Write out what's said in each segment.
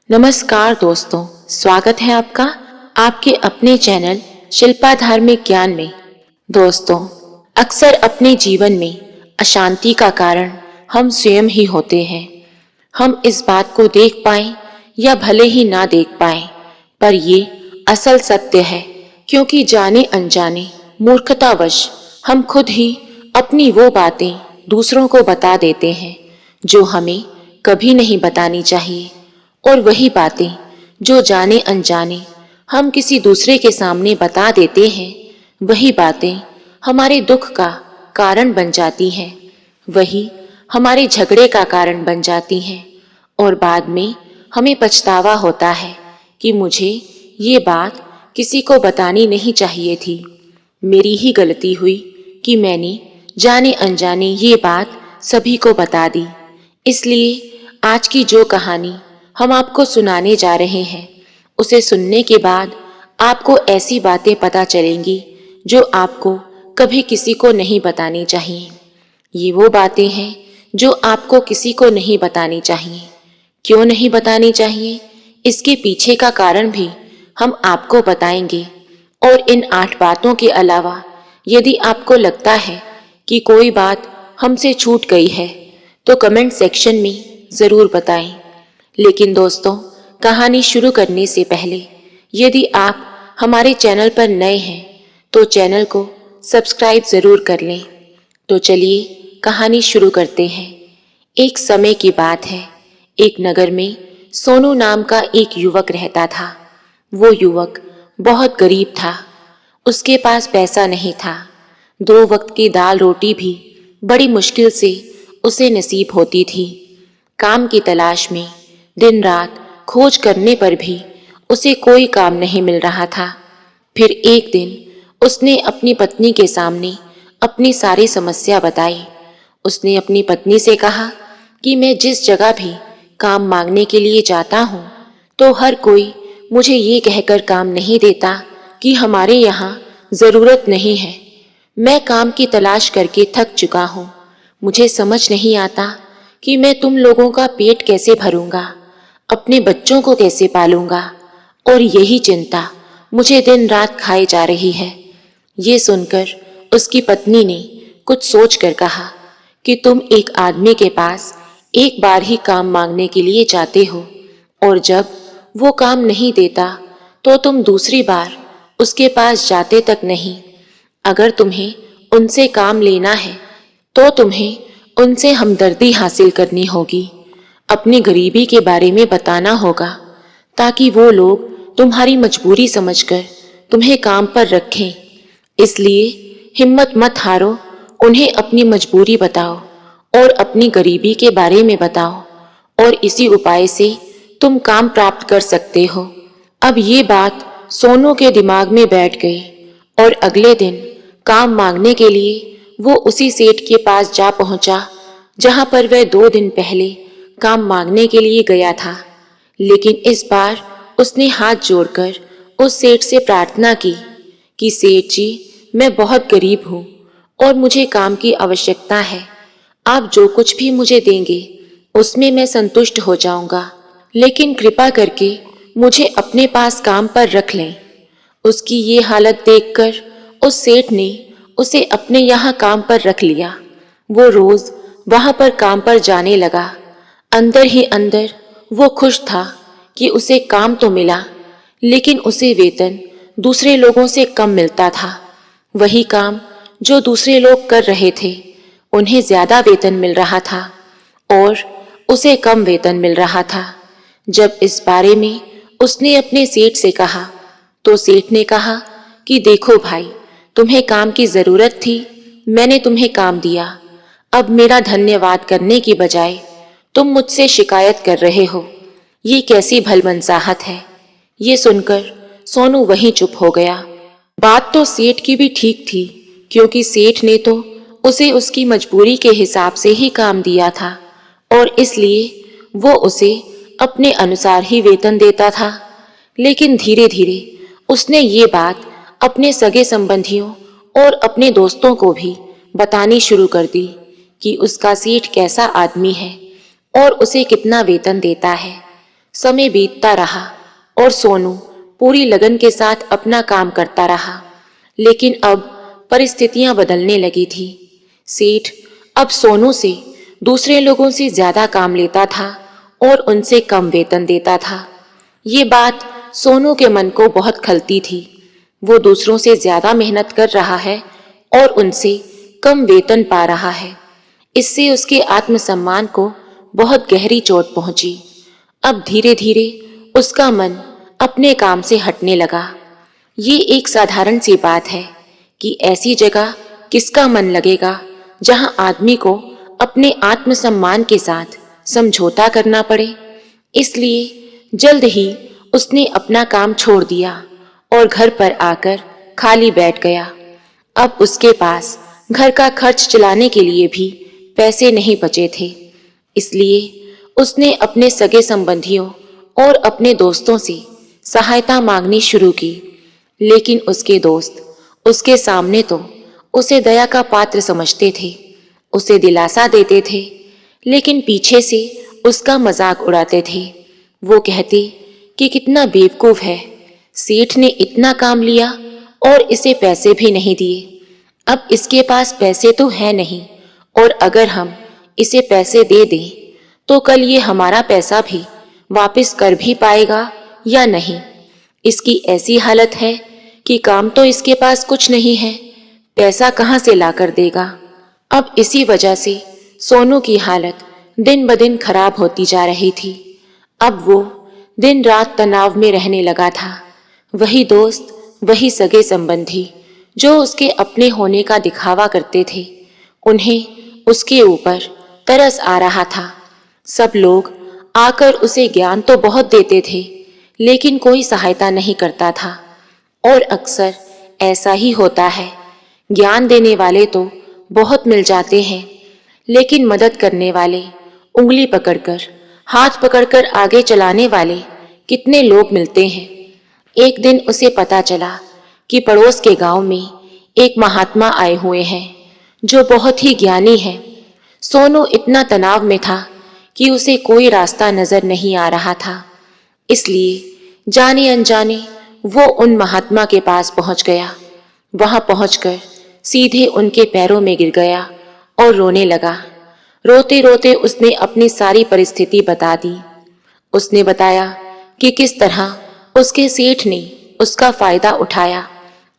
नमस्कार दोस्तों, स्वागत है आपका आपके अपने चैनल शिल्पा धार्मिक ज्ञान में। दोस्तों, अक्सर अपने जीवन में अशांति का कारण हम स्वयं ही होते हैं। हम इस बात को देख पाएं या भले ही ना देख पाएं, पर ये असल सत्य है, क्योंकि जाने अनजाने मूर्खतावश हम खुद ही अपनी वो बातें दूसरों को बता देते हैं जो हमें कभी नहीं बतानी चाहिए। और वही बातें जो जाने अनजाने हम किसी दूसरे के सामने बता देते हैं, वही बातें हमारे दुख का कारण बन जाती हैं, वही हमारे झगड़े का कारण बन जाती हैं। और बाद में हमें पछतावा होता है कि मुझे ये बात किसी को बतानी नहीं चाहिए थी। मेरी ही गलती हुई कि मैंने जाने अनजाने ये बात सभी को बता दी। इसलिए आज की जो कहानी हम आपको सुनाने जा रहे हैं, उसे सुनने के बाद आपको ऐसी बातें पता चलेंगी जो आपको कभी किसी को नहीं बतानी चाहिए। ये वो बातें हैं जो आपको किसी को नहीं बतानी चाहिए। क्यों नहीं बतानी चाहिए, इसके पीछे का कारण भी हम आपको बताएंगे। और इन 8 बातों के अलावा यदि आपको लगता है कि कोई बात हमसे छूट गई है, तो कमेंट सेक्शन में ज़रूर बताएं। लेकिन दोस्तों, कहानी शुरू करने से पहले यदि आप हमारे चैनल पर नए हैं तो चैनल को सब्सक्राइब ज़रूर कर लें। तो चलिए कहानी शुरू करते हैं। एक समय की बात है, एक नगर में सोनू नाम का एक युवक रहता था। वो युवक बहुत गरीब था। उसके पास पैसा नहीं था। 2 वक्त की दाल रोटी भी बड़ी मुश्किल से उसे नसीब होती थी। काम की तलाश में दिन रात खोज करने पर भी उसे कोई काम नहीं मिल रहा था। फिर एक दिन उसने अपनी पत्नी के सामने अपनी सारी समस्या बताई। उसने अपनी पत्नी से कहा कि मैं जिस जगह भी काम मांगने के लिए जाता हूँ, तो हर कोई मुझे ये कहकर काम नहीं देता कि हमारे यहाँ ज़रूरत नहीं है। मैं काम की तलाश करके थक चुका हूँ। मुझे समझ नहीं आता कि मैं तुम लोगों का पेट कैसे भरूंगा, अपने बच्चों को कैसे पालूंगा, और यही चिंता मुझे दिन रात खाए जा रही है। ये सुनकर उसकी पत्नी ने कुछ सोच कर कहा कि तुम एक आदमी के पास एक बार ही काम मांगने के लिए जाते हो, और जब वो काम नहीं देता तो तुम दूसरी बार उसके पास जाते तक नहीं। अगर तुम्हें उनसे काम लेना है तो तुम्हें उनसे हमदर्दी हासिल करनी होगी, अपनी गरीबी के बारे में बताना होगा, ताकि वो लोग तुम्हारी मजबूरी समझकर तुम्हें काम पर रखें। इसलिए हिम्मत मत हारो, उन्हें अपनी मजबूरी बताओ और अपनी गरीबी के बारे में बताओ, और इसी उपाय से तुम काम प्राप्त कर सकते हो। अब ये बात सोनू के दिमाग में बैठ गई, और अगले दिन काम मांगने के लिए वो उसी सेठ के पास जा पहुंचा जहां पर वह 2 दिन पहले काम मांगने के लिए गया था। लेकिन इस बार उसने हाथ जोड़कर उस सेठ से प्रार्थना की कि सेठ जी, मैं बहुत गरीब हूँ और मुझे काम की आवश्यकता है। आप जो कुछ भी मुझे देंगे उसमें मैं संतुष्ट हो जाऊंगा, लेकिन कृपा करके मुझे अपने पास काम पर रख लें। उसकी ये हालत देखकर उस सेठ ने उसे अपने यहाँ काम पर रख लिया। वो रोज वहां पर काम पर जाने लगा। अंदर ही अंदर वो खुश था कि उसे काम तो मिला, लेकिन उसे वेतन दूसरे लोगों से कम मिलता था। वही काम जो दूसरे लोग कर रहे थे, उन्हें ज्यादा वेतन मिल रहा था और उसे कम वेतन मिल रहा था। जब इस बारे में उसने अपने सेठ से कहा, तो सेठ ने कहा कि देखो भाई, तुम्हें काम की जरूरत थी, मैंने तुम्हें काम दिया। अब मेरा धन्यवाद करने की बजाय तुम मुझसे शिकायत कर रहे हो। ये कैसी भलमनसाहत है। ये सुनकर सोनू वहीं चुप हो गया। बात तो सेठ की भी ठीक थी, क्योंकि सेठ ने तो उसे उसकी मजबूरी के हिसाब से ही काम दिया था, और इसलिए वो उसे अपने अनुसार ही वेतन देता था। लेकिन धीरे धीरे उसने ये बात अपने सगे संबंधियों और अपने दोस्तों को भी बतानी शुरू कर दी कि उसका सेठ कैसा आदमी है और उसे कितना वेतन देता है। समय बीतता रहा और सोनू पूरी लगन के साथ अपना काम करता रहा। लेकिन अब परिस्थितियां बदलने लगी थी। सेठ अब सोनू से दूसरे लोगों से ज्यादा काम लेता था और उनसे कम वेतन देता था। ये बात सोनू के मन को बहुत खलती थी। वो दूसरों से ज्यादा मेहनत कर रहा है और उनसे कम वेतन पा रहा है। इससे उसके आत्मसम्मान को बहुत गहरी चोट पहुंची। अब धीरे धीरे उसका मन अपने काम से हटने लगा। ये एक साधारण सी बात है कि ऐसी जगह किसका मन लगेगा जहां आदमी को अपने आत्मसम्मान के साथ समझौता करना पड़े। इसलिए जल्द ही उसने अपना काम छोड़ दिया और घर पर आकर खाली बैठ गया। अब उसके पास घर का खर्च चलाने के लिए भी पैसे नहीं बचे थे। इसलिए उसने अपने सगे संबंधियों और अपने दोस्तों से सहायता मांगनी शुरू की। लेकिन उसके दोस्त उसके सामने तो उसे दया का पात्र समझते थे, उसे दिलासा देते थे, लेकिन पीछे से उसका मजाक उड़ाते थे। वो कहते कि कितना बेवकूफ है, सेठ ने इतना काम लिया और इसे पैसे भी नहीं दिए। अब इसके पास पैसे तो है नहीं, और अगर हम इसे पैसे दे दें तो कल ये हमारा पैसा भी वापस कर भी पाएगा या नहीं। इसकी ऐसी हालत है कि काम तो इसके पास कुछ नहीं है, पैसा कहाँ से ला कर देगा। अब इसी वजह से सोनू की हालत दिन ब दिन खराब होती जा रही थी। अब वो दिन रात तनाव में रहने लगा था। वही दोस्त, वही सगे संबंधी जो उसके अपने होने का दिखावा करते थे, उन्हें उसके ऊपर तरस आ रहा था। सब लोग आकर उसे ज्ञान तो बहुत देते थे, लेकिन कोई सहायता नहीं करता था। और अक्सर ऐसा ही होता है, ज्ञान देने वाले तो बहुत मिल जाते हैं, लेकिन मदद करने वाले, उंगली पकड़कर, हाथ पकड़कर आगे चलाने वाले कितने लोग मिलते हैं। एक दिन उसे पता चला कि पड़ोस के गांव में एक महात्मा आए हुए हैं जो बहुत ही ज्ञानी है। सोनू इतना तनाव में था कि उसे कोई रास्ता नजर नहीं आ रहा था। इसलिए जाने अनजाने वो उन महात्मा के पास पहुंच गया। वहां पहुंचकर सीधे उनके पैरों में गिर गया और रोने लगा। रोते रोते उसने अपनी सारी परिस्थिति बता दी। उसने बताया कि किस तरह उसके सेठ ने उसका फायदा उठाया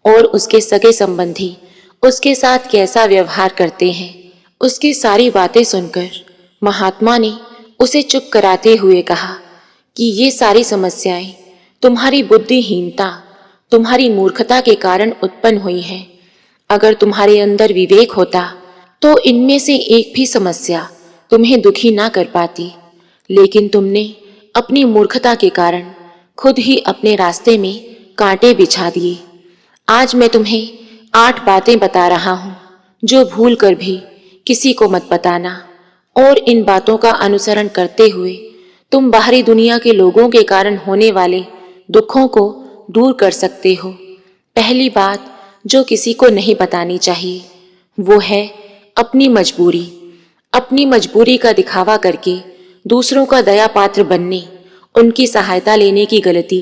और उसके सगे संबंधी उसके साथ कैसा व्यवहार करते हैं। उसकी सारी बातें सुनकर महात्मा ने उसे चुप कराते हुए कहा कि ये सारी समस्याएं तुम्हारी बुद्धिहीनता, तुम्हारी मूर्खता के कारण उत्पन्न हुई हैं। अगर तुम्हारे अंदर विवेक होता तो इनमें से एक भी समस्या तुम्हें दुखी ना कर पाती, लेकिन तुमने अपनी मूर्खता के कारण खुद ही अपने रास्ते में कांटे बिछा दिए। आज मैं तुम्हें 8 बातें बता रहा हूँ जो भूल कर भी किसी को मत बताना, और इन बातों का अनुसरण करते हुए तुम बाहरी दुनिया के लोगों के कारण होने वाले दुखों को दूर कर सकते हो। पहली बात जो किसी को नहीं बतानी चाहिए वो है अपनी मजबूरी। अपनी मजबूरी का दिखावा करके दूसरों का दया पात्र बनने, उनकी सहायता लेने की गलती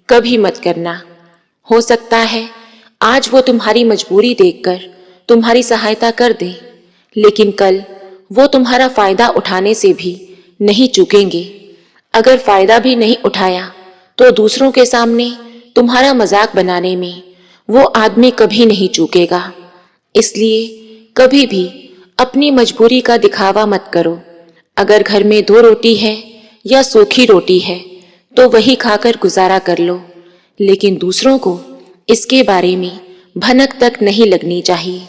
कभी मत करना। हो सकता है आज वो तुम्हारी मजबूरी देखकर तुम्हारी सहायता कर दे, लेकिन कल वो तुम्हारा फायदा उठाने से भी नहीं चूकेंगे। अगर फायदा भी नहीं उठाया तो दूसरों के सामने तुम्हारा मजाक बनाने में वो आदमी कभी नहीं चूकेगा। इसलिए कभी भी अपनी मजबूरी का दिखावा मत करो। अगर घर में 2 रोटी है या सूखी रोटी है तो वही खाकर गुजारा कर लो, लेकिन दूसरों को इसके बारे में भनक तक नहीं लगनी चाहिए।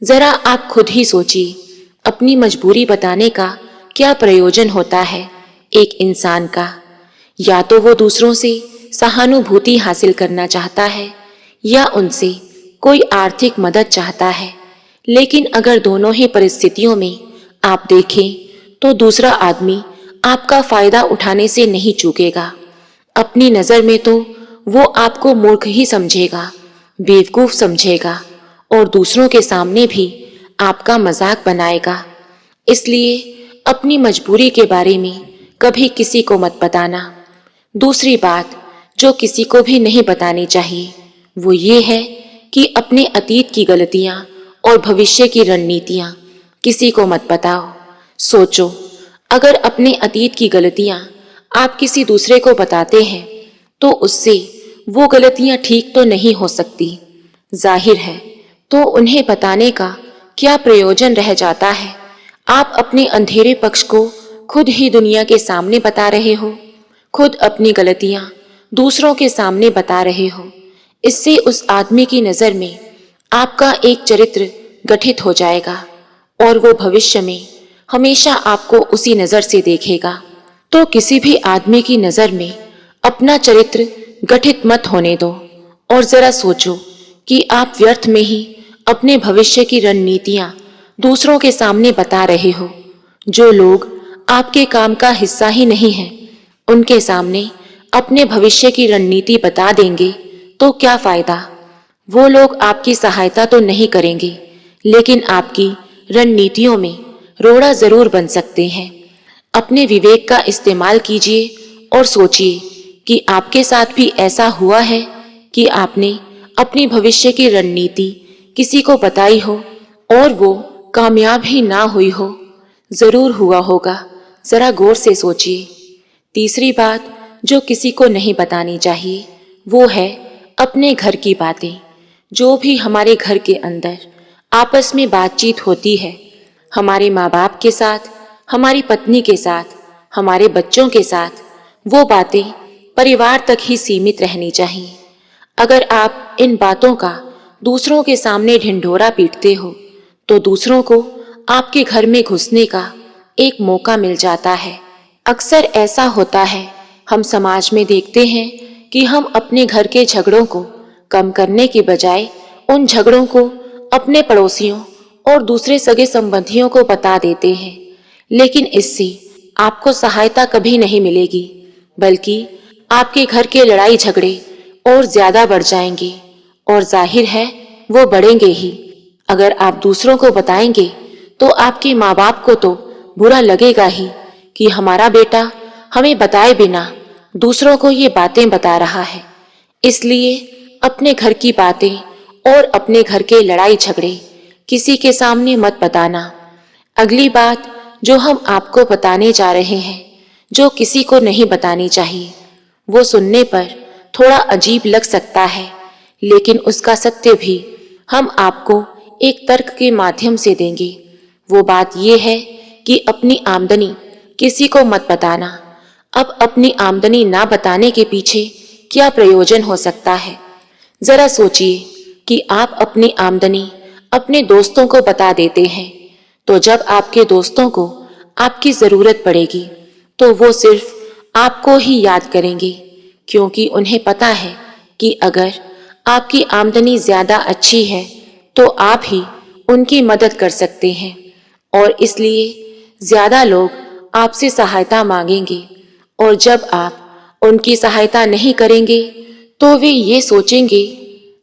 जरा आप खुद ही सोचिए, अपनी मजबूरी बताने का क्या प्रयोजन होता है एक इंसान का। या तो वो दूसरों से सहानुभूति हासिल करना चाहता है या उनसे कोई आर्थिक मदद चाहता है, लेकिन अगर दोनों ही परिस्थितियों में आप देखें तो दूसरा आदमी आपका फायदा उठाने से नहीं चूकेगा। अपनी नजर में तो वो आपको मूर्ख ही समझेगा, बेवकूफ समझेगा, और दूसरों के सामने भी आपका मजाक बनाएगा। इसलिए अपनी मजबूरी के बारे में कभी किसी को मत बताना। दूसरी बात जो किसी को भी नहीं बतानी चाहिए वो ये है कि अपने अतीत की गलतियां और भविष्य की रणनीतियां किसी को मत बताओ। सोचो, अगर अपने अतीत की गलतियां आप किसी दूसरे को बताते हैं तो उससे वो गलतियां ठीक तो नहीं हो सकती। जाहिर है, तो उन्हें बताने का क्या प्रयोजन रह जाता है। आप अपने अंधेरे पक्ष को खुद ही दुनिया के सामने बता रहे हो, खुद अपनी गलतियां दूसरों के सामने बता रहे हो। इससे उस आदमी की नजर में आपका एक चरित्र गठित हो जाएगा और वो भविष्य में हमेशा आपको उसी नजर से देखेगा। तो किसी भी आदमी की नजर में अपना चरित्र गठित मत होने दो और जरा सोचो कि आप व्यर्थ में ही अपने भविष्य की रणनीतियां दूसरों के सामने बता रहे हो। जो लोग आपके काम का हिस्सा ही नहीं है, उनके सामने अपने भविष्य की रणनीति बता देंगे तो क्या फायदा। वो लोग आपकी सहायता तो नहीं करेंगे, लेकिन आपकी रणनीतियों में रोड़ा जरूर बन सकते हैं। अपने विवेक का इस्तेमाल कीजिए और सोचिए कि आपके साथ भी ऐसा हुआ है कि आपने अपनी भविष्य की रणनीति किसी को बताई हो और वो कामयाब ही ना हुई हो। जरूर हुआ होगा, जरा गौर से सोचिए। तीसरी बात जो किसी को नहीं बतानी चाहिए वो है अपने घर की बातें। जो भी हमारे घर के अंदर आपस में बातचीत होती है, हमारे माँ बाप के साथ, हमारी पत्नी के साथ, हमारे बच्चों के साथ, वो बातें परिवार तक ही सीमित रहनी चाहिए। अगर आप इन बातों का दूसरों के सामने ढिंढोरा पीटते हो तो दूसरों को आपके घर में घुसने का एक मौका मिल जाता है। अक्सर ऐसा होता है, हम समाज में देखते हैं कि हम अपने घर के झगड़ों को कम करने की बजाय उन झगड़ों को अपने पड़ोसियों और दूसरे सगे संबंधियों को बता देते हैं। लेकिन इससे आपको सहायता कभी नहीं मिलेगी, बल्कि आपके घर के लड़ाई झगड़े और ज्यादा बढ़ जाएंगे और जाहिर है वो बढ़ेंगे ही। अगर आप दूसरों को बताएंगे तो आपके माँ बाप को तो बुरा लगेगा ही कि हमारा बेटा हमें बताए बिना दूसरों को ये बातें बता रहा है। इसलिए अपने घर की बातें और अपने घर के लड़ाई झगड़े किसी के सामने मत बताना। अगली बात जो हम आपको बताने जा रहे हैं, जो किसी को नहीं बतानी चाहिए, वो सुनने पर थोड़ा अजीब लग सकता है, लेकिन उसका सत्य भी हम आपको एक तर्क के माध्यम से देंगे। वो बात ये है कि अपनी आमदनी किसी को मत बताना। अब अपनी आमदनी ना बताने के पीछे क्या प्रयोजन हो सकता है। जरा सोचिए कि आप अपनी आमदनी अपने दोस्तों को बता देते हैं, तो जब आपके दोस्तों को आपकी जरूरत पड़ेगी तो वो सिर्फ आपको ही याद करेंगे, क्योंकि उन्हें पता है कि अगर आपकी आमदनी ज्यादा अच्छी है तो आप ही उनकी मदद कर सकते हैं और इसलिए ज्यादा लोग आपसे सहायता मांगेंगे। और जब आप उनकी सहायता नहीं करेंगे तो वे ये सोचेंगे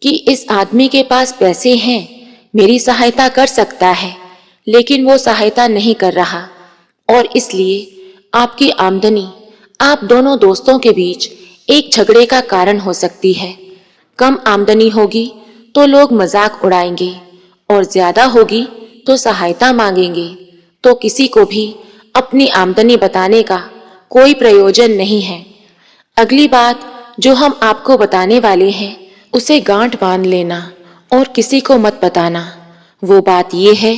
कि इस आदमी के पास पैसे हैं, मेरी सहायता कर सकता है, लेकिन वो सहायता नहीं कर रहा और इसलिए आपकी आमदनी आप दोनों दोस्तों के बीच एक झगड़े का कारण हो सकती है। कम आमदनी होगी तो लोग मजाक उड़ाएंगे और ज्यादा होगी तो सहायता मांगेंगे, तो किसी को भी अपनी आमदनी बताने का कोई प्रयोजन नहीं है। अगली बात जो हम आपको बताने वाले हैं उसे गांठ बांध लेना और किसी को मत बताना। वो बात ये है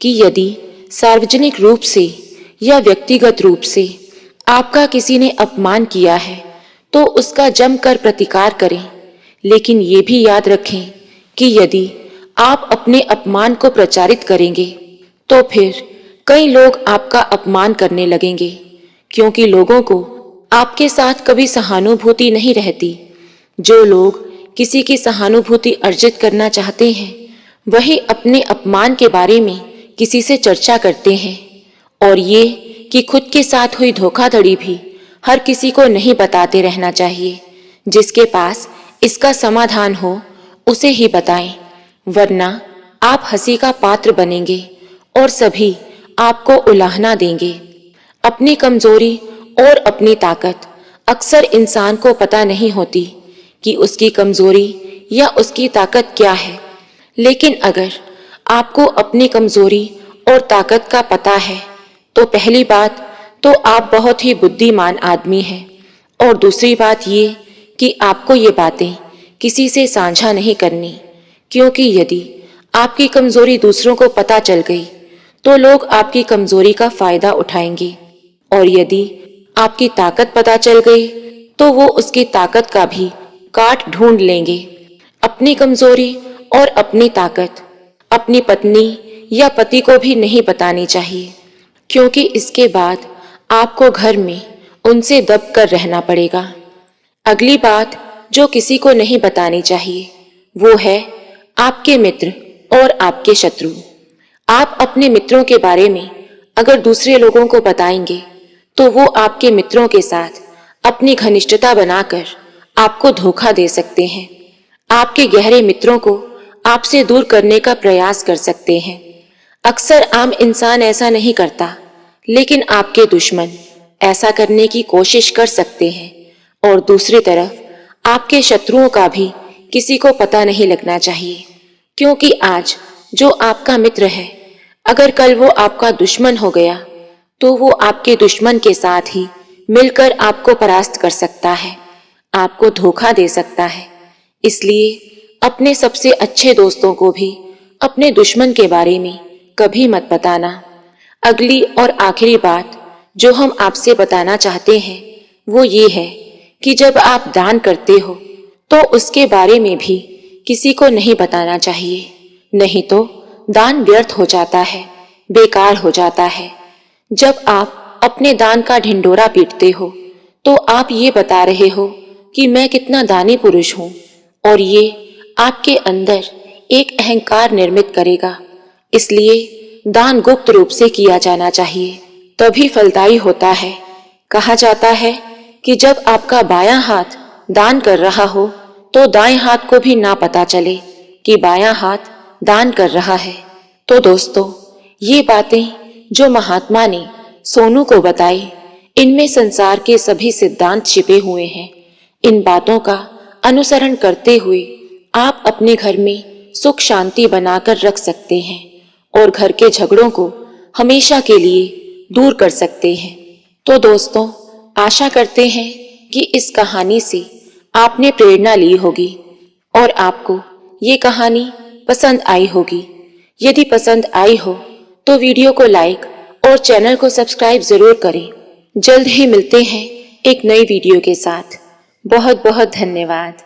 कि यदि सार्वजनिक रूप से या व्यक्तिगत रूप से आपका किसी ने अपमान किया है तो उसका जमकर प्रतिकार करें, लेकिन ये भी याद रखें कि यदि आप अपने अपमान को प्रचारित करेंगे तो फिर कई लोग आपका अपमान करने लगेंगे, क्योंकि लोगों को आपके साथ कभी सहानुभूति नहीं रहती। जो लोग किसी की सहानुभूति अर्जित करना चाहते हैं वही अपने अपमान के बारे में किसी से चर्चा करते हैं, और ये कि खुद के साथ हुई धोखाधड़ी भी हर किसी को नहीं बताते रहना चाहिए। जिसके पास इसका समाधान हो उसे ही बताएं, वरना आप हंसी का पात्र बनेंगे और सभी आपको उलाहना देंगे। अपनी कमजोरी और अपनी ताकत अक्सर इंसान को पता नहीं होती कि उसकी कमजोरी या उसकी ताकत क्या है, लेकिन अगर आपको अपनी कमजोरी और ताकत का पता है तो पहली बात तो आप बहुत ही बुद्धिमान आदमी हैं, और दूसरी बात ये कि आपको ये बातें किसी से साझा नहीं करनी, क्योंकि यदि आपकी कमजोरी दूसरों को पता चल गई तो लोग आपकी कमजोरी का फायदा उठाएंगे, और यदि आपकी ताकत पता चल गई तो वो उसकी ताकत का भी काट ढूंढ लेंगे। अपनी कमजोरी और अपनी ताकत अपनी पत्नी या पति को भी नहीं बतानी चाहिए, क्योंकि इसके बाद आपको घर में उनसे दब कर रहना पड़ेगा। अगली बात जो किसी को नहीं बतानी चाहिए वो है आपके मित्र और आपके शत्रु। आप अपने मित्रों के बारे में अगर दूसरे लोगों को बताएंगे तो वो आपके मित्रों के साथ अपनी घनिष्ठता बनाकर आपको धोखा दे सकते हैं। आपके गहरे मित्रों को आपसे दूर करने का प्रयास कर सकते हैं। अक्सर आम इंसान ऐसा नहीं करता, लेकिन आपके दुश्मन ऐसा करने की कोशिश कर सकते हैं। और दूसरी तरफ आपके शत्रुओं का भी किसी को पता नहीं लगना चाहिए, क्योंकि आज जो आपका मित्र है अगर कल वो आपका दुश्मन हो गया तो वो आपके दुश्मन के साथ ही मिलकर आपको परास्त कर सकता है, आपको धोखा दे सकता है। इसलिए अपने सबसे अच्छे दोस्तों को भी अपने दुश्मन के बारे में कभी मत बताना। अगली और आखिरी बात जो हम आपसे बताना चाहते हैं वो ये है कि जब आप दान करते हो तो उसके बारे में भी किसी को नहीं बताना चाहिए, नहीं तो दान व्यर्थ हो जाता है, बेकार हो जाता है। जब आप अपने दान का ढिंढोरा पीटते हो तो आप ये बता रहे हो कि मैं कितना दानी पुरुष हूँ, और ये आपके अंदर एक अहंकार निर्मित करेगा। इसलिए दान गुप्त रूप से किया जाना चाहिए, तभी फलदायी होता है। कहा जाता है कि जब आपका बायां हाथ दान कर रहा हो तो दाएं हाथ को भी ना पता चले कि बायां हाथ दान कर रहा है। तो दोस्तों, ये बातें जो महात्मा ने सोनू को बताई, इनमें संसार के सभी सिद्धांत छिपे हुए हैं। इन बातों का अनुसरण करते हुए आप अपने घर में सुख शांति बनाकर रख सकते हैं और घर के झगड़ों को हमेशा के लिए दूर कर सकते हैं। तो दोस्तों, आशा करते हैं कि इस कहानी से आपने प्रेरणा ली होगी और आपको ये कहानी पसंद आई होगी। यदि पसंद आई हो तो वीडियो को लाइक और चैनल को सब्सक्राइब जरूर करें। जल्द ही मिलते हैं एक नई वीडियो के साथ। बहुत बहुत धन्यवाद।